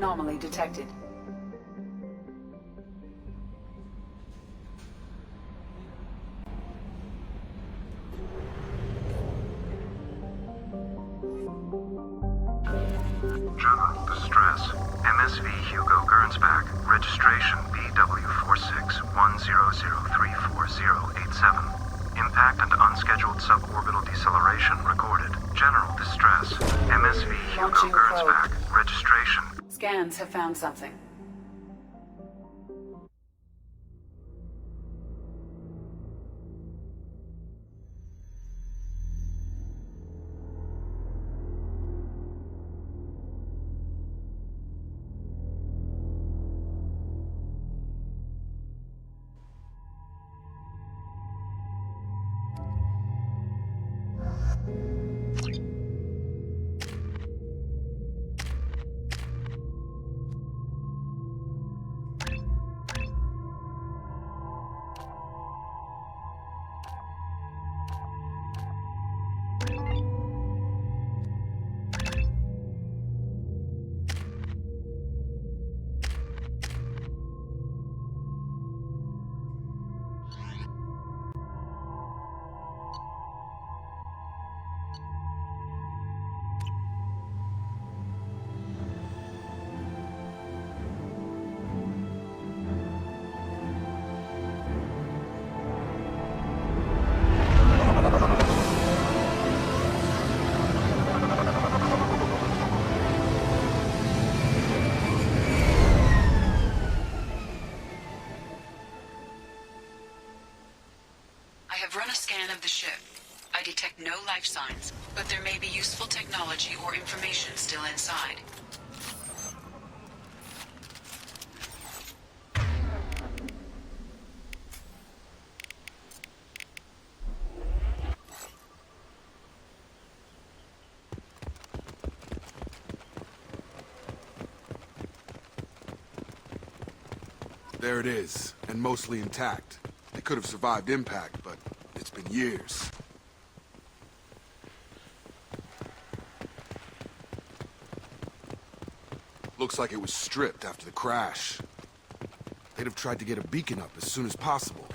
anomaly detected. General distress. MSV Hugo Gernsback. Registration BW4610034087. Impact and unscheduled suborbital deceleration recorded. General distress. MSV Hugo Launching Gernsback. probe. Registration. Scans have found something. I have run a scan of the ship. I detect no life signs, but there may be useful technology or information still inside. There it is, and mostly intact. They could have survived impact, but it's been years. Looks like it was stripped after the crash. They'd have tried to get a beacon up as soon as possible.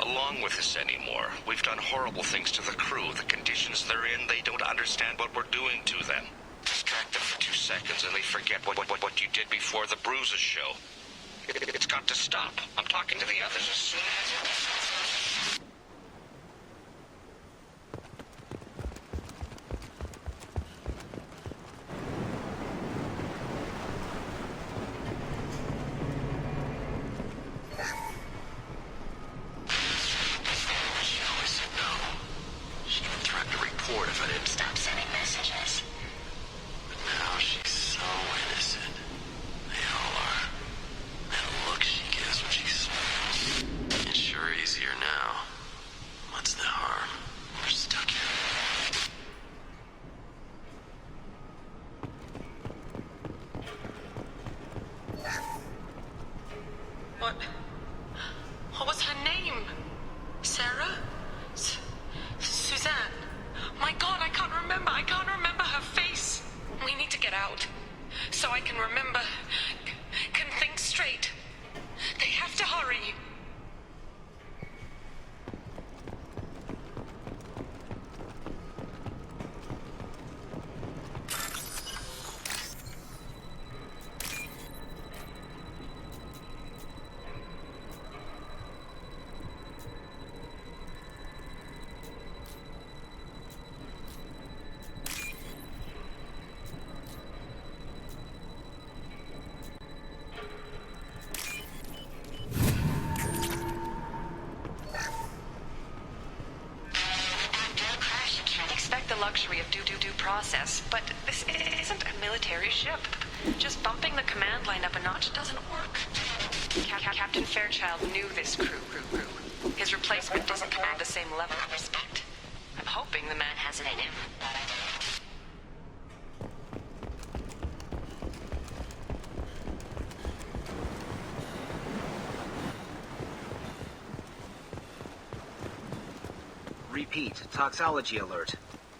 Along with this anymore. We've done horrible things to the crew. The conditions they're in, they don't understand what we're doing to them. Distract them for 2 seconds and they forget what you did before the bruises show. It's got to stop. I'm talking to the others as soon as... If I didn't stop sending messages. But now she's so innocent. They all are. That look she gives when she smiles. It's sure easier now. What's the harm? We're stuck here. What was her name? Sarah? Suzanne? My God, I can't remember her face. We need to get out. So I can remember, can think straight. They have to hurry. Luxury of due process, but this isn't a military ship. Just bumping the command line up a notch doesn't work. Captain Fairchild knew this crew. His replacement doesn't command the same level of respect. I'm hoping the man has it in him. Repeat, toxology alert.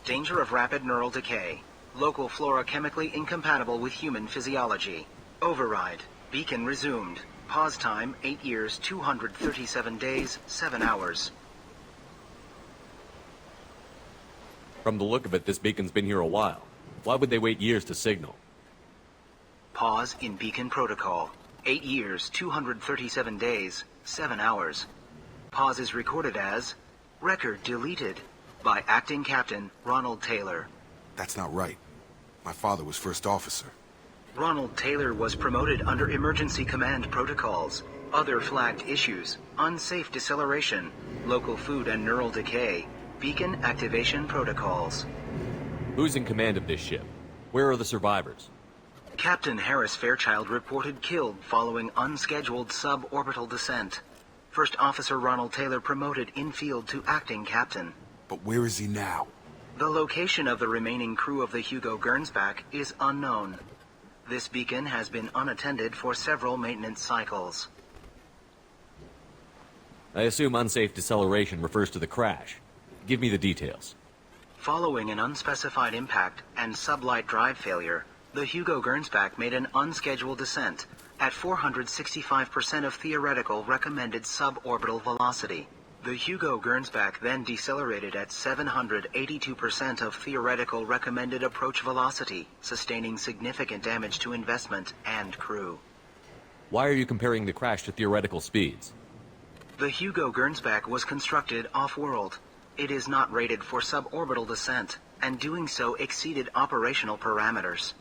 Danger of rapid neural decay. Local flora chemically incompatible with human physiology. Override. Beacon resumed. Pause time 8 years, 237 days, 7 hours. From the look of it, this beacon's been here a while. Why would they wait years to signal? Pause in beacon protocol. 8 years, 237 days, 7 hours. Pause is recorded as record deleted by Acting Captain Ronald Taylor. That's not right. My father was first officer. Ronald Taylor was promoted under emergency command protocols. Other flagged issues: unsafe deceleration, local food and neural decay, beacon activation protocols. Who's in command of this ship? Where are the survivors? Captain Harris Fairchild reported killed following unscheduled suborbital descent. First Officer Ronald Taylor promoted in-field to acting captain. But where is he now? The location of the remaining crew of the Hugo Gernsback is unknown. This beacon has been unattended for several maintenance cycles. I assume unsafe deceleration refers to the crash. Give me the details. Following an unspecified impact and sublight drive failure, the Hugo Gernsback made an unscheduled descent at 465% of theoretical recommended suborbital velocity. The Hugo Gernsback then decelerated at 782% of theoretical recommended approach velocity, sustaining significant damage to investment and crew. Why are you comparing the crash to theoretical speeds? The Hugo Gernsback was constructed off-world. It is not rated for suborbital descent, and doing so exceeded operational parameters.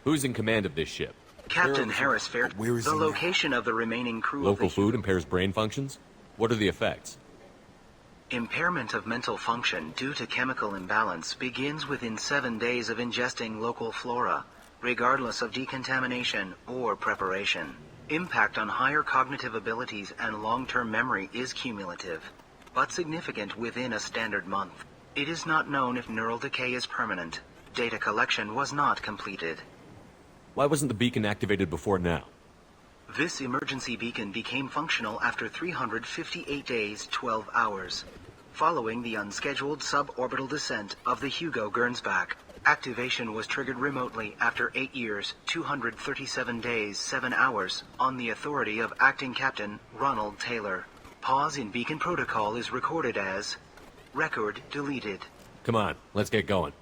Who's in command of this ship? Captain Harris Fairchild. Where is The he now? location of the remaining crew Local of the food impairs brain functions? What are the effects? Impairment of mental function due to chemical imbalance begins within 7 days of ingesting local flora, regardless of decontamination or preparation. Impact on higher cognitive abilities and long-term memory is cumulative, but significant within a standard month. It is not known if neural decay is permanent. Data collection was not completed. Why wasn't the beacon activated before now? This emergency beacon became functional after 358 days, 12 hours, following the unscheduled suborbital descent of the Hugo Gernsback. Activation was triggered remotely after 8 years, 237 days, 7 hours, on the authority of Acting Captain Ronald Taylor. Pause in beacon protocol is recorded as record deleted. Come on, let's get going.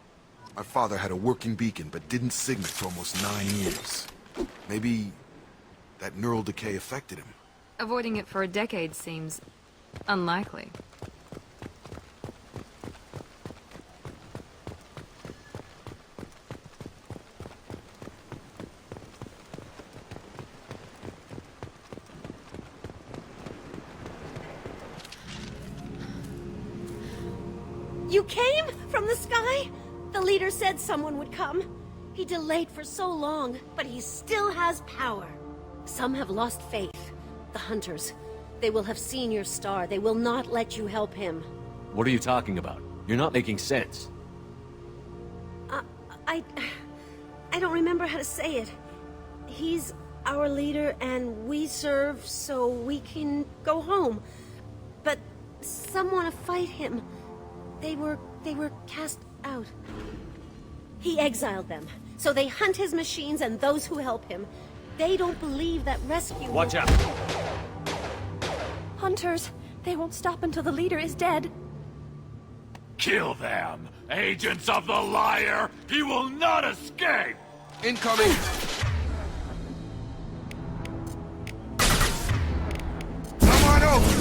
My father had a working beacon, but didn't signal for almost 9 years. Maybe that neural decay affected him. Avoiding it for a decade seems unlikely. You came from the sky? The leader said someone would come. He delayed for so long, but he still has power. Some have lost faith. The hunters. They will have seen your star. They will not let you help him. What are you talking about? You're not making sense. I don't remember how to say it. He's our leader and we serve so we can go home. But some want to fight him. They were cast out. He exiled them, so they hunt his machines and those who help him. They don't believe that rescue... Watch out! Hunters, they won't stop until the leader is dead. Kill them! Agents of the liar! He will not escape! Incoming! Come on over!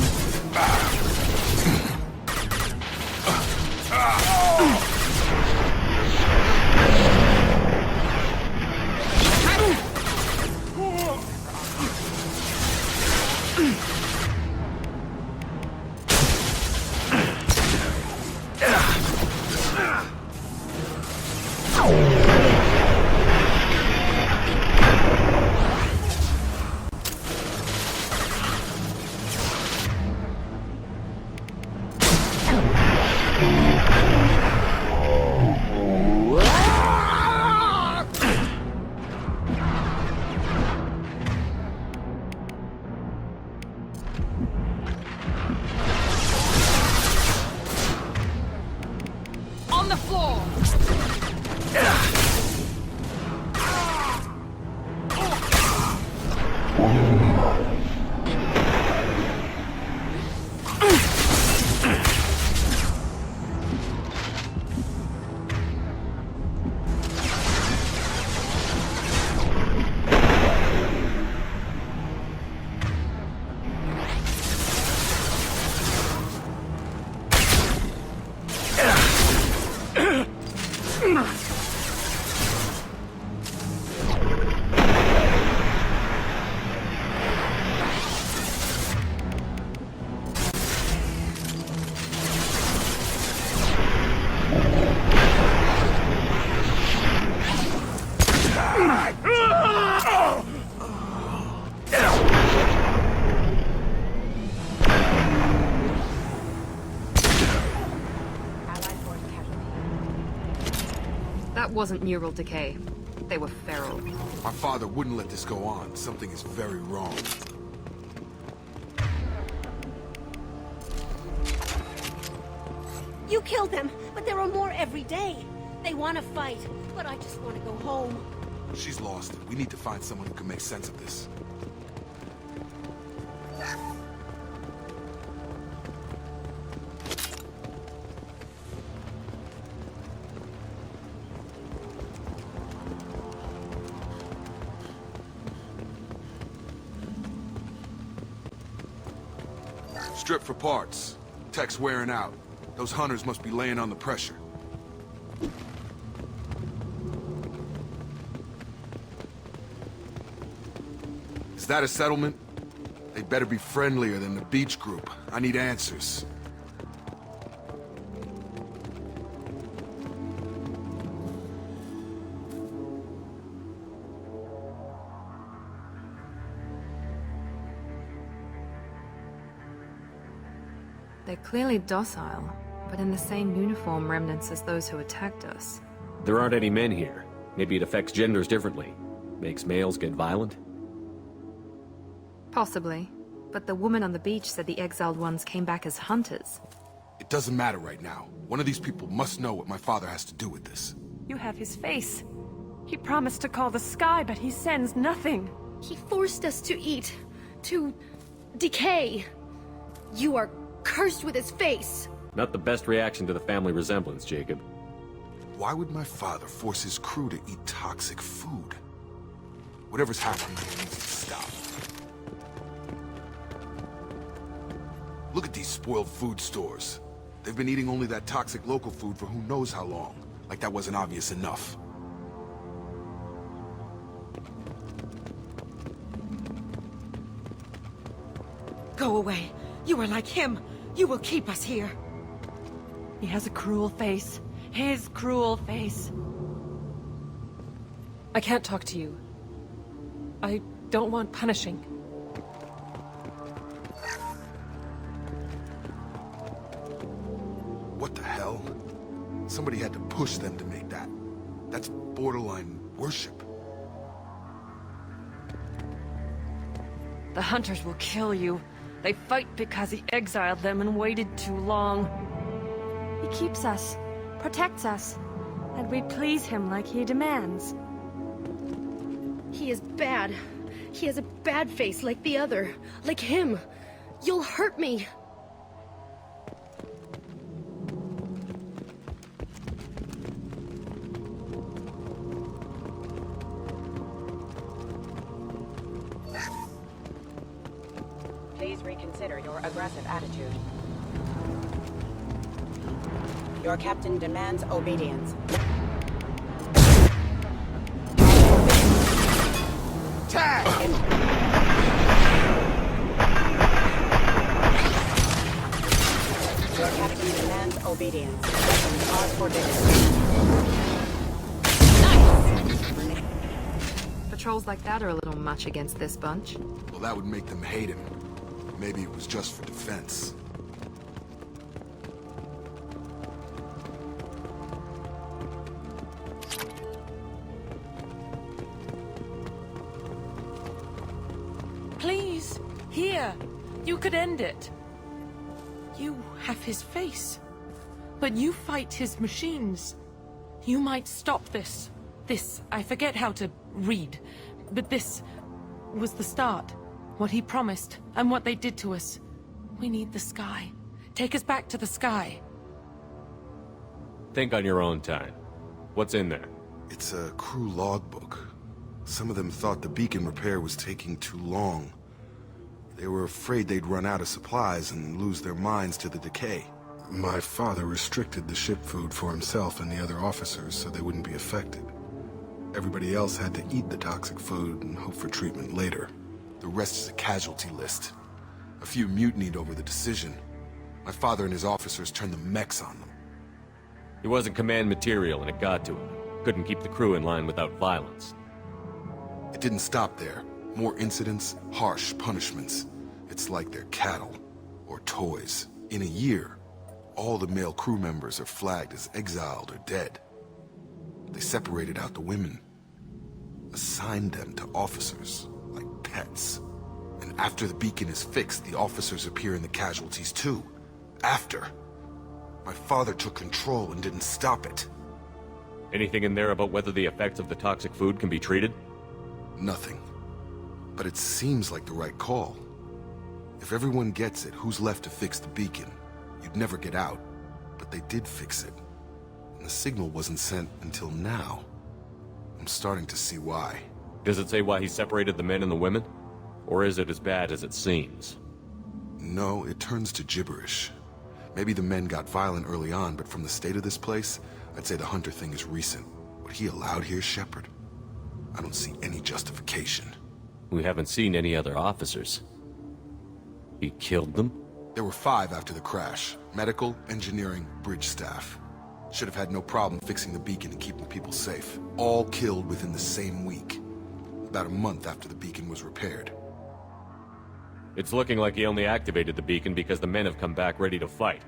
That wasn't neural decay. They were feral. My father wouldn't let this go on. Something is very wrong. You killed them, but there are more every day. They want to fight, but I just want to go home. She's lost it. We need to find someone who can make sense of this. Strip for parts. Tech's wearing out. Those hunters must be laying on the pressure. Is that a settlement? They better be friendlier than the beach group. I need answers. They're clearly docile, but in the same uniform remnants as those who attacked us. There aren't any men here. Maybe it affects genders differently. Makes males get violent? Possibly. But the woman on the beach said the exiled ones came back as hunters. It doesn't matter right now. One of these people must know what my father has to do with this. You have his face. He promised to call the sky, but he sends nothing. He forced us to eat, to decay. You are cursed with his face. Not the best reaction to the family resemblance, Jacob. Why would my father force his crew to eat toxic food? Whatever's happening needs to stop. Look at these spoiled food stores. They've been eating only that toxic local food for who knows how long. Like that wasn't obvious enough. Go away. You are like him. You will keep us here. He has a cruel face. His cruel face. I can't talk to you. I don't want punishing. What the hell? Somebody had to push them to make that. That's borderline worship. The hunters will kill you. They fight because he exiled them and waited too long. He keeps us, protects us, and we please him like he demands. He is bad. He has a bad face like the other. Like him. You'll hurt me. Please reconsider your aggressive attitude. Your captain demands obedience. Tag! Your captain demands obedience. Weapons are forbidden. Patrols like that are a little much against this bunch. Well, that would make them hate him. Maybe it was just for defense. Please, here. You could end it. You have his face. But you fight his machines. You might stop this. This, I forget how to read. But this was the start. What he promised, and what they did to us. We need the sky. Take us back to the sky. Think on your own time. What's in there? It's a crew logbook. Some of them thought the beacon repair was taking too long. They were afraid they'd run out of supplies and lose their minds to the decay. My father restricted the ship food for himself and the other officers so they wouldn't be affected. Everybody else had to eat the toxic food and hope for treatment later. The rest is a casualty list. A few mutinied over the decision. My father and his officers turned the mechs on them. He wasn't command material and it got to him. Couldn't keep the crew in line without violence. It didn't stop there. More incidents, harsh punishments. It's like they're cattle or toys. In a year, all the male crew members are flagged as exiled or dead. They separated out the women, assigned them to officers like pets. And after the beacon is fixed, the officers appear in the casualties too. After. My father took control and didn't stop it. Anything in there about whether the effects of the toxic food can be treated? Nothing. But it seems like the right call. If everyone gets it, who's left to fix the beacon? You'd never get out. But they did fix it. And the signal wasn't sent until now. I'm starting to see why. Does it say why he separated the men and the women? Or is it as bad as it seems? No, it turns to gibberish. Maybe the men got violent early on, but from the state of this place, I'd say the Hunter thing is recent. What he allowed here, Shepard? I don't see any justification. We haven't seen any other officers. He killed them? There were 5 after the crash. Medical, engineering, bridge staff. Should have had no problem fixing the beacon and keeping people safe. All killed within the same week. About a month after the beacon was repaired. It's looking like he only activated the beacon because the men have come back ready to fight.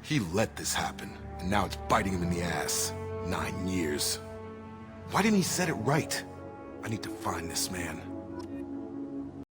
He let this happen, and now it's biting him in the ass. 9 years. Why didn't he set it right? I need to find this man.